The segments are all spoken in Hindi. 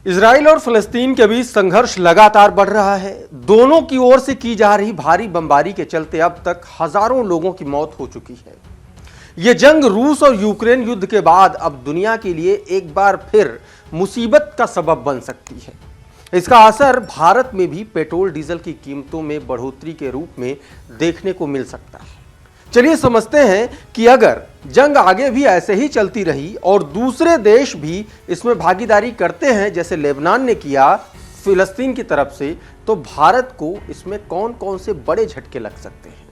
इजराइल और फिलिस्तीन के बीच संघर्ष लगातार बढ़ रहा है। दोनों की ओर से की जा रही भारी बमबारी के चलते अब तक हजारों लोगों की मौत हो चुकी है। यह जंग रूस और यूक्रेन युद्ध के बाद अब दुनिया के लिए एक बार फिर मुसीबत का सबब बन सकती है। इसका असर भारत में भी पेट्रोल डीजल की कीमतों में बढ़ोतरी के रूप में देखने को मिल सकता है। चलिए समझते हैं कि अगर जंग आगे भी ऐसे ही चलती रही और दूसरे देश भी इसमें भागीदारी करते हैं जैसे लेबनान ने किया फिलिस्तीन की तरफ से, तो भारत को इसमें कौन कौन से बड़े झटके लग सकते हैं।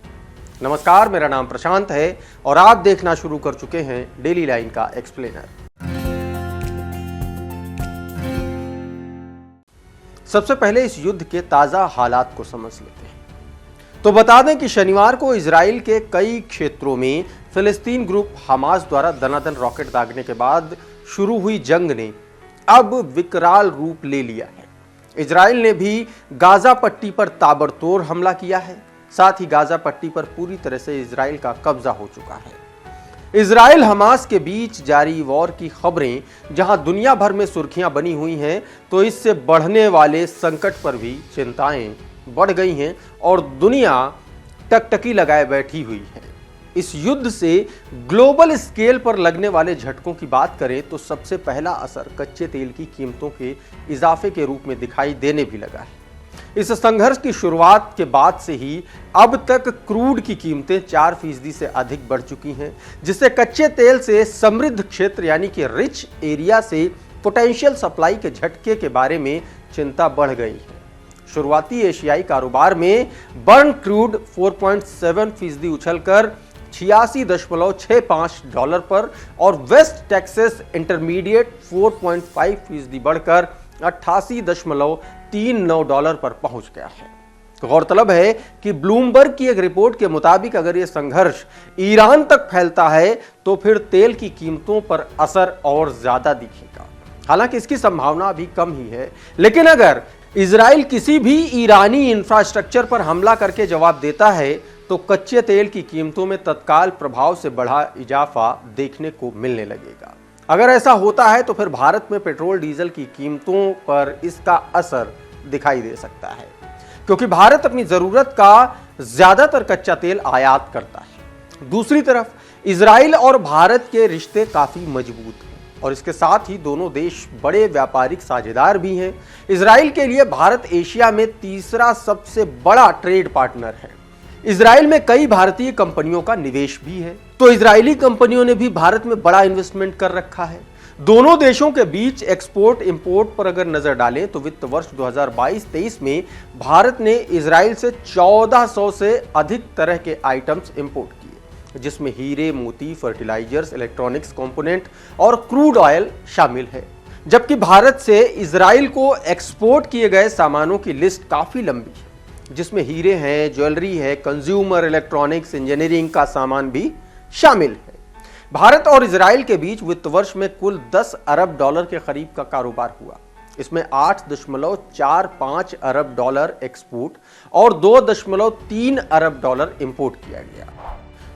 नमस्कार, मेरा नाम प्रशांत है और आप देखना शुरू कर चुके हैं डेली लाइन का एक्सप्लेनर। सबसे पहले इस युद्ध के ताजा हालात को समझ लेते हैं। तो बता दें कि शनिवार को इजराइल के कई क्षेत्रों में फिलिस्तीन ग्रुप हमास द्वारा दनादन रॉकेट दागने के बाद शुरू हुई जंग ने अब विकराल रूप ले लिया है। इजराइल ने भी गाजा पट्टी पर ताबड़तोड़ हमला किया है। साथ ही गाजा पट्टी पर पूरी तरह से इजराइल का कब्जा हो चुका है। इजराइल हमास के बीच जारी वॉर की खबरें जहां दुनिया भर में सुर्खियां बनी हुई हैं, तो इससे बढ़ने वाले संकट पर भी चिंताएं बढ़ गई हैं और दुनिया टकटकी लगाए बैठी हुई है। इस युद्ध से ग्लोबल स्केल पर लगने वाले झटकों की बात करें तो सबसे पहला असर कच्चे तेल की कीमतों के इजाफे के रूप में दिखाई देने भी लगा है। इस संघर्ष की शुरुआत के बाद से ही अब तक क्रूड की कीमतें 4% से अधिक बढ़ चुकी हैं, जिससे कच्चे तेल से समृद्ध क्षेत्र यानी कि रिच एरिया से पोटेंशियल सप्लाई के झटके के बारे में चिंता बढ़ गई है। शुरुआती एशियाई कारोबार में बर्न क्रूड 4.7% उछलकर $86.65 पर और वेस्ट टेक्सास इंटरमीडिएट 4.5% बढ़कर $88.39 पर पहुंच गया है। गौरतलब है कि ब्लूमबर्ग की एक रिपोर्ट के मुताबिक अगर यह संघर्ष ईरान तक फैलता है तो फिर तेल की कीमतों पर असर और ज्यादा दिखेगा। हालांकि इसकी संभावना अभी कम ही है, लेकिन अगर इजराइल किसी भी ईरानी इंफ्रास्ट्रक्चर पर हमला करके जवाब देता है तो कच्चे तेल की कीमतों में तत्काल प्रभाव से बढ़ा इजाफा देखने को मिलने लगेगा। अगर ऐसा होता है तो फिर भारत में पेट्रोल डीजल की कीमतों पर इसका असर दिखाई दे सकता है, क्योंकि भारत अपनी जरूरत का ज्यादातर कच्चा तेल आयात करता है। दूसरी तरफ इजराइल और भारत के रिश्ते काफी मजबूत हैं और इसके साथ ही दोनों देश बड़े व्यापारिक साझेदार भी हैं। इजराइल के लिए भारत एशिया में तीसरा सबसे बड़ा ट्रेड पार्टनर है। इजराइल में कई भारतीय कंपनियों का निवेश भी है, तो इजरायली कंपनियों ने भी भारत में बड़ा इन्वेस्टमेंट कर रखा है। दोनों देशों के बीच एक्सपोर्ट इंपोर्ट पर अगर नजर डालें तो वित्त वर्ष 2022-23 में भारत ने इजराइल से 1400 से अधिक तरह के आइटम्स इंपोर्ट किए, जिसमें हीरे, मोती, फर्टिलाइजर्स, इलेक्ट्रॉनिक्स कंपोनेंट और क्रूड ऑयल शामिल है। जबकि भारत से इजराइल को एक्सपोर्ट किए गए सामानों की लिस्ट काफी लंबी है, जिसमें हीरे हैं, ज्वेलरी है, कंज्यूमर इलेक्ट्रॉनिक्स, इंजीनियरिंग का सामान भी शामिल है। भारत और इजराइल के बीच वित्त वर्ष में कुल $10 अरब के करीब का कारोबार हुआ। इसमें $8.45 अरब एक्सपोर्ट और $2.3 अरब इंपोर्ट किया गया।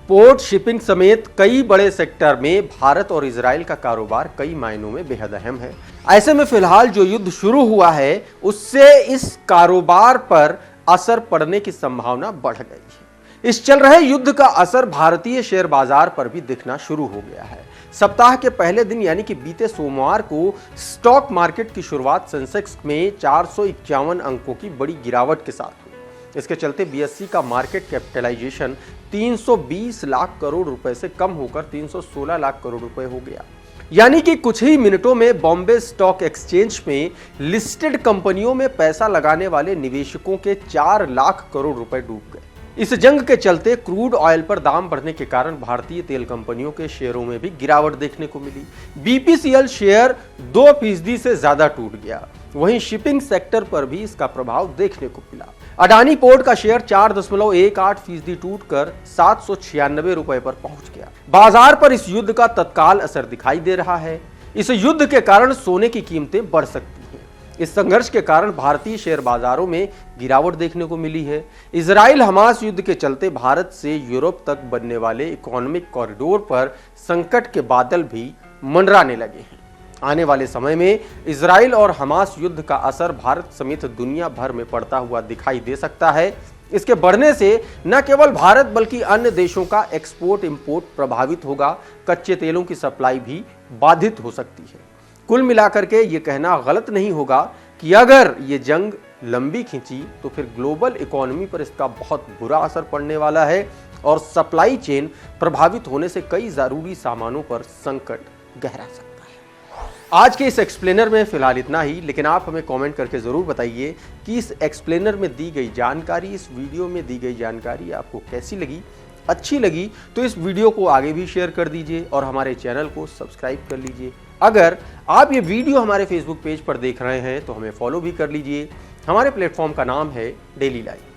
पोर्ट, शिपिंग समेत कई बड़े सेक्टर में भारत और इजराइल का कारोबार कई मायनों में बेहद अहम है। ऐसे में फिलहाल जो युद्ध शुरू हुआ है उससे इस कारोबार पर असर पड़ने की संभावना बढ़ गई है। इस चल रहे युद्ध का असर भारतीय शेयर बाजार पर भी दिखना शुरू हो गया है। सप्ताह के पहले दिन यानी कि बीते सोमवार को स्टॉक मार्केट की शुरुआत सेंसेक्स में 451 अंकों की बड़ी गिरावट के साथ हुई। इसके चलते बीएसई का मार्केट कैपिटलाइजेशन 320 लाख करोड़ रुपए से कम होकर 316 लाख करोड़ रुपए हो गया। यानी कि कुछ ही मिनटों में बॉम्बे स्टॉक एक्सचेंज में लिस्टेड कंपनियों में पैसा लगाने वाले निवेशकों के 4 लाख करोड़ रुपए डूब गए। इस जंग के चलते क्रूड ऑयल पर दाम बढ़ने के कारण भारतीय तेल कंपनियों के शेयरों में भी गिरावट देखने को मिली। बीपीसीएल शेयर 2% से ज्यादा टूट गया। वहीं शिपिंग सेक्टर पर भी इसका प्रभाव देखने को मिला। अडानी पोर्ट का शेयर 4.18% टूटकर 796 रुपए पर पहुंच गया। बाजार पर इस युद्ध का तत्काल असर दिखाई दे रहा है। इस युद्ध के कारण सोने की कीमतें बढ़ सकती हैं। इस संघर्ष के कारण भारतीय शेयर बाजारों में गिरावट देखने को मिली है। इजराइल हमास युद्ध के चलते भारत से यूरोप तक बनने वाले इकोनॉमिक कॉरिडोर पर संकट के बादल भी मंडराने लगे हैं। आने वाले समय में इजराइल और हमास युद्ध का असर भारत समेत दुनिया भर में पड़ता हुआ दिखाई दे सकता है। इसके बढ़ने से न केवल भारत बल्कि अन्य देशों का एक्सपोर्ट इंपोर्ट प्रभावित होगा, कच्चे तेलों की सप्लाई भी बाधित हो सकती है। कुल मिलाकर के ये कहना गलत नहीं होगा कि अगर ये जंग लंबी खिंची तो फिर ग्लोबल इकोनॉमी पर इसका बहुत बुरा असर पड़ने वाला है और सप्लाई चेन प्रभावित होने से कई जरूरी सामानों पर संकट गहरा सकता है। आज के इस एक्सप्लेनर में फिलहाल इतना ही, लेकिन आप हमें कमेंट करके जरूर बताइए कि इस एक्सप्लेनर में दी गई जानकारी, इस वीडियो में दी गई जानकारी आपको कैसी लगी। अच्छी लगी तो इस वीडियो को आगे भी शेयर कर दीजिए और हमारे चैनल को सब्सक्राइब कर लीजिए। अगर आप ये वीडियो हमारे फेसबुक पेज पर देख रहे हैं तो हमें फॉलो भी कर लीजिए। हमारे प्लेटफॉर्म का नाम है डेली लाइफ।